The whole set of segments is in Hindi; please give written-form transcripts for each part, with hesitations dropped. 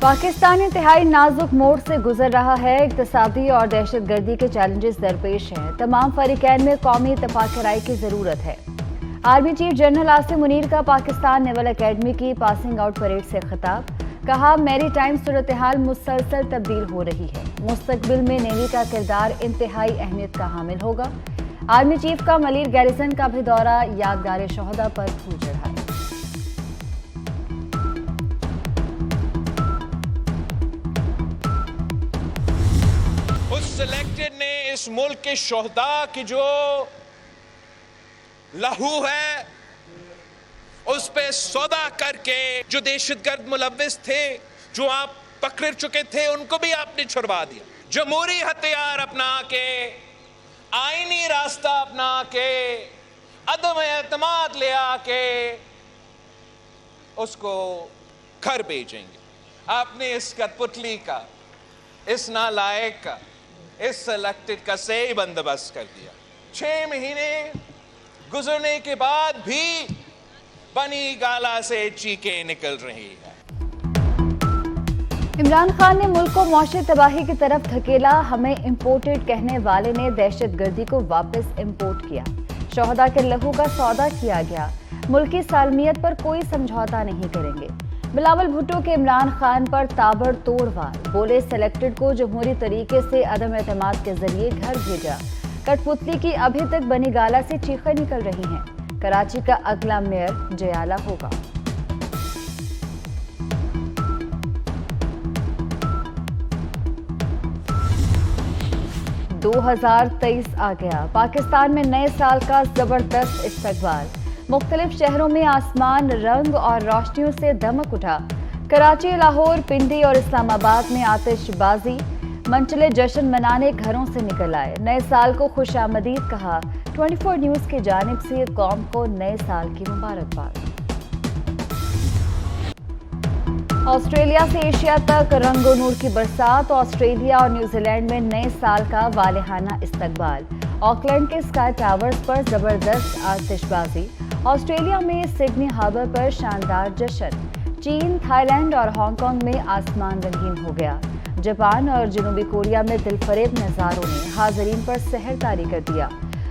पाकिस्तान इंतहाई नाजुक मोड़ से गुजर रहा है। इक्तिसादी और दहशतगर्दी के चैलेंजेस दरपेश हैं। तमाम फरीकैन में कौमी इत्तफाक राय की जरूरत है। Army chief general Asim Munir का पाकिस्तान नेवल अकेडमी की पासिंग आउट परेड से खिताब। कहा, मैरी टाइम सूरत हाल मुसलसल तब्दील हो रही है। मुस्तकबिल में नेवी का किरदार इंतहाई अहमियत का हामिल होगा। आर्मी चीफ का मलीर गैरिसन का भी दौरा, यादगार शोहदा पर फूल चढ़ाए। सिलेक्टेड ने इस मुल्क के शोहदा की जो लहू है उस पे सौदा करके जो दहशतगर्द मुलव्विस थे, जो आप पकड़ चुके थे, उनको भी आपने छुड़वा दिया। जमहूरी हथियार अपना के, आईनी रास्ता अपना के, अदम एतमाद ले आके उसको घर भेजेंगे। आपने इस कठपुतली का, इस नालायक का, इस सिलेक्टेड का सही बंदोबस्त कर दिया। 6 महीने गुजरने के बाद भी बनी गाला से चीखें निकल रही है। इमरान खान ने मुल्क को मौशी तबाही की तरफ धकेला। हमें इम्पोर्टेड कहने वाले ने दहशतगर्दी को वापस इम्पोर्ट किया। शोहदा के लहू का सौदा किया गया। मुल्क की सालमियत पर कोई समझौता नहीं करेंगे। बिलावल भुट्टो के इमरान खान पर ताबड़तोड़ वार। बोले, सेलेक्टेड को जमहूरी तरीके से अदम एतमाद के जरिए घर भेजा। कठपुतली की अभी तक बनी गाला से चीखें निकल रही हैं। कराची का अगला मेयर जयाला होगा। दो 2023 आ गया। पाकिस्तान में नए साल का जबरदस्त इस्तकबाल। मुख्तलिफ शहरों में आसमान रंग और रोशनियों से दमक उठा। कराची, लाहौर, पिंडी और इस्लामाबाद में आतिशबाजी। मंचले जश्न मनाने घरों से निकल आए। नए साल को खुशामदीद कहा। 24 न्यूज की जानिब से कौम को नए साल की मुबारकबाद। ऑस्ट्रेलिया से एशिया तक रंगो नूर की बरसात। ऑस्ट्रेलिया और न्यूजीलैंड में नए साल का वालेहाना इस्तकबाल। ऑकलैंड के स्काई टावर्स पर जबरदस्त आतिशबाजी। ऑस्ट्रेलिया में सिडनी हार्बर पर शानदार जश्न। चीन, थाईलैंड और हांगकांग में आसमान रंगीन हो गया। जापान और जनूबी कोरिया में दिलफरेब नज़ारों ने हाज़रीन पर सहर तारी कर दिया।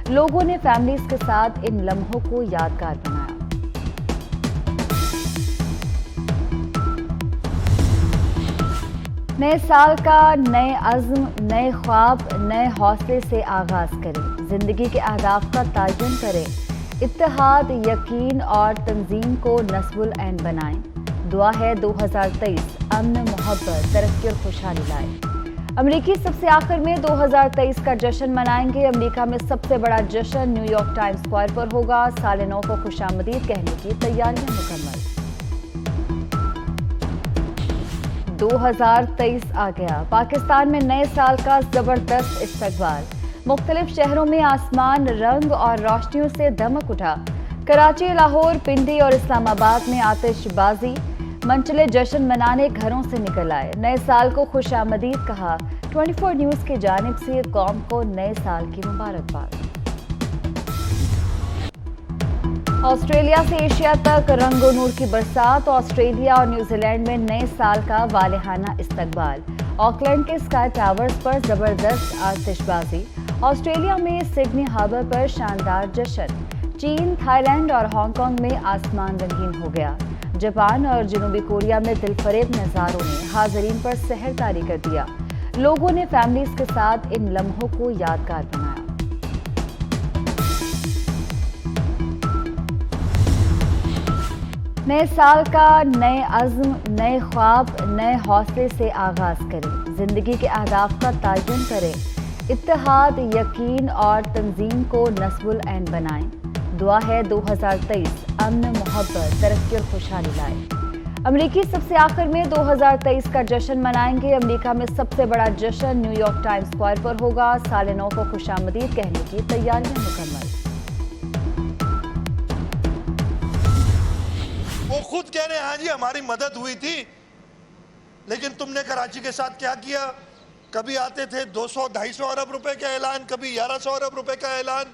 लोगों ने फैमिलीज के साथ इन लम्हों को यादगार बनाया। नए साल का नए अज़्म, नए ख्वाब, नए हौसले से आगाज करें। जिंदगी के अहदाफ का तयन करें। इत्तेहाद, यकीन और तंजीम को नस्बुल ऐन बनाएं। दुआ है 2023 अमन, मोहब्बत, तरक्की और खुशहाली लाए। अमरीकी सबसे आखिर में 2023 का जश्न मनाएंगे। अमरीका में सबसे बड़ा जश्न न्यूयॉर्क टाइम्स स्क्वायर पर होगा। साल नौ को खुशामदीद कहने की तैयारियां मुकम्मल। 2023 आ गया। पाकिस्तान में नए साल का जबरदस्त इस्तकबाल। मुख्तलिफ शहरों में आसमान रंग और रोशनियों से दमक उठा। कराची, लाहौर, पिंडी और इस्लामाबाद में आतिशबाजी। मंचले जश्न मनाने घरों से निकल आए। नए साल को खुशामदीद कहा। 24 न्यूज की जानिब से कौम को नए साल की मुबारकबाद। ऑस्ट्रेलिया से एशिया तक रंगो नूर की बरसात। ऑस्ट्रेलिया और न्यूजीलैंड में नए साल का वालेहाना इस्तकबाल। ऑकलैंड के स्काई टावर्स पर जबरदस्त आतिशबाजी। ऑस्ट्रेलिया में सिडनी हार्बर पर शानदार जश्न। चीन, थाईलैंड और हांगकांग में आसमान रंगीन हो गया। जापान और जनूबी कोरिया में दिलफरेब नज़ारों ने हाज़रीन पर सहर तारी कर दिया। लोगों ने फैमिलीज के साथ इन लम्हों को यादगार बनाया। नए साल का नए अज़्म, नए ख्वाब, नए हौसले से आगाज करें। जिंदगी के अहदाफ का तयन करें। इत्तेहाद, यकीन और तंजीम को नस्बुल ऐन बनाएं। दुआ है 2023 अमन, मोहब्बत, तरक्की और खुशहाली लाए। अमरीकी सबसे आखिर में 2023 का जश्न मनाएंगे। अमरीका में सबसे बड़ा जश्न न्यूयॉर्क टाइम्स स्क्वायर पर होगा। साल नौ को खुशामदीद कहने की तैयारियां मुकम्मल। वो खुद कह रहे हैं, हाँ जी हमारी मदद हुई थी, लेकिन तुमने कराची के साथ क्या किया? कभी आते थे 200-250 अरब रुपए का ऐलान, कभी 1100 अरब रुपए का ऐलान।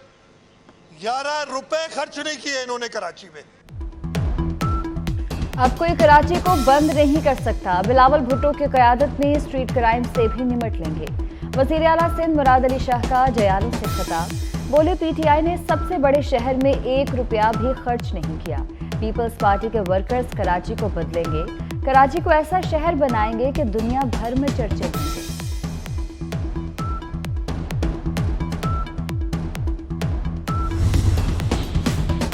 11 रुपए खर्च नहीं किए इन्होंने कराची में। अब कोई कराची को बंद नहीं कर सकता। बिलावल भुट्टो की क़यादत में स्ट्रीट क्राइम से भी निमट लेंगे। वज़ीर आला सिंध मुराद अली शाह का जयालों से खिताब। बोले पीटीआई ने सबसे बड़े शहर में 1 रुपया भी खर्च नहीं किया। पीपल्स पार्टी के वर्कर्स कराची को बदलेंगे। कराची को ऐसा शहर बनाएंगे कि दुनिया भर में चर्चे होंगे।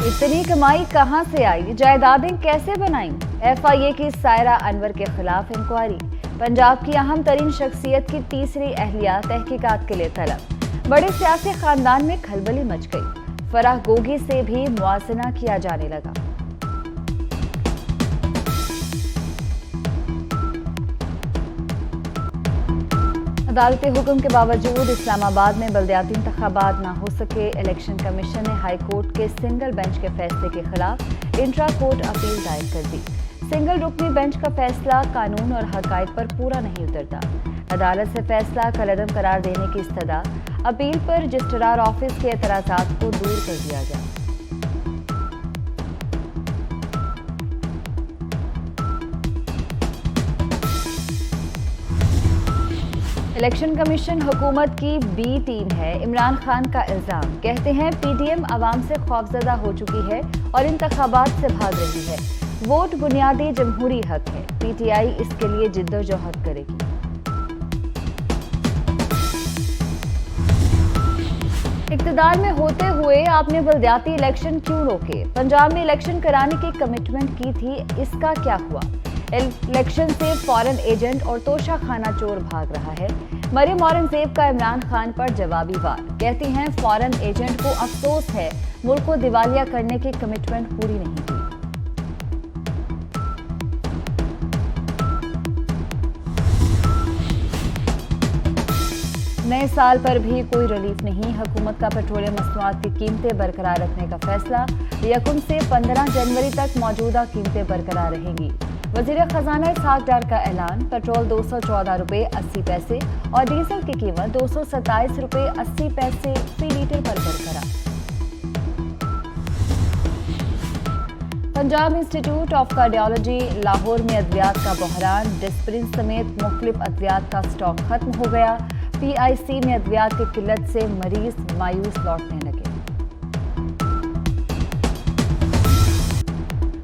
इतनी कमाई कहां से आई, जायदादें कैसे बनाई? FIA की सायरा अनवर के खिलाफ इंक्वायरी। पंजाब की अहम तरीन शख्सियत की तीसरी अहलिया तहकीकात के लिए तलब। बड़े सियासी खानदान में खलबली मच गई। फराह गोगी से भी मुआवजा किया जाने लगा। अदालती हुक्म के बावजूद इस्लामाबाद में बल्दियाती इंतखाबात न हो सके। इलेक्शन कमीशन ने हाई कोर्ट के सिंगल बेंच के फैसले के खिलाफ इंट्रा कोर्ट अपील दायर कर दी। सिंगल रुकनी बेंच का फैसला कानून और हकायक पर पूरा नहीं उतरता। अदालत से फैसला कलअदम करार देने की इस्तदा। अपील पर रजिस्ट्रार ऑफिस के एतराज़ात को दूर कर दिया गया। इलेक्शन कमीशन हुकूमत की बी टीम है। इमरान खान का इल्जाम। कहते हैं PTM आवाम से खौफजदा हो चुकी है और इंतखाबात से भाग रही है। वोट बुनियादी जमहूरी हक है। PTI इसके लिए जिद्दोजहद करेगी। इक़्तिदार में होते हुए आपने बल्दियाती इलेक्शन क्यों रोके? पंजाब में इलेक्शन कराने की कमिटमेंट की थी, इसका क्या हुआ? इलेक्शन से फॉरेन एजेंट और तोशा खाना चोर भाग रहा है। मरियम औरंगजेब का इमरान खान पर जवाबी वार। कहती हैं फॉरेन एजेंट को अफसोस है मुल्क को दिवालिया करने की कमिटमेंट पूरी नहीं की। नए साल पर भी कोई रिलीफ नहीं। हुकूमत का पेट्रोलियम मसनूआत की कीमतें बरकरार रखने का फैसला। 1 से 15 जनवरी तक मौजूदा कीमतें बरकरार रहेंगी। वज़ीर ख़जाना इसहाक डार का ऐलान। पेट्रोल 214 रुपये 80 पैसे और डीजल की कीमत 227 रुपये 80 पैसे फी लीटर पर बरकरार। Punjab institute of cardiology Lahore में अद्वियात का बहरान। डिस्प्रिन समेत मुख्तलिफ अद्वियात का स्टॉक खत्म हो गया। PIC में अद्वियात की किल्लत से मरीज मायूस लौटने लगे।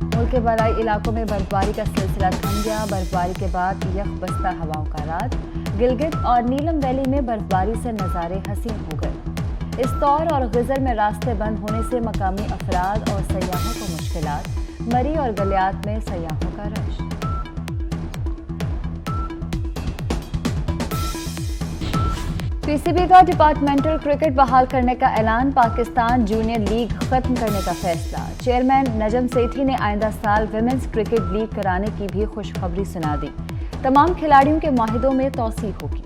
मुल्क के बलाई इलाकों में बर्फबारी का सिलसिला थम गया। बर्फबारी के बाद यख बस्ता हवाओं का राज। गिलगित और नीलम वैली में बर्फबारी से नज़ारे हसीन हो गए। इस तौर और गिजर में रास्ते बंद होने से मकामी अफराद और सयाहों को मुश्किलात। मरी और गलियात में सयाहों का रश। PCB का डिपार्टमेंटल क्रिकेट बहाल करने का ऐलान। पाकिस्तान जूनियर लीग खत्म करने का फैसला। चेयरमैन नजम सेठी ने आइंदा साल विमेंस क्रिकेट लीग कराने की भी खुशखबरी सुना दी। तमाम खिलाड़ियों के माहिदों में तौसीक होगी।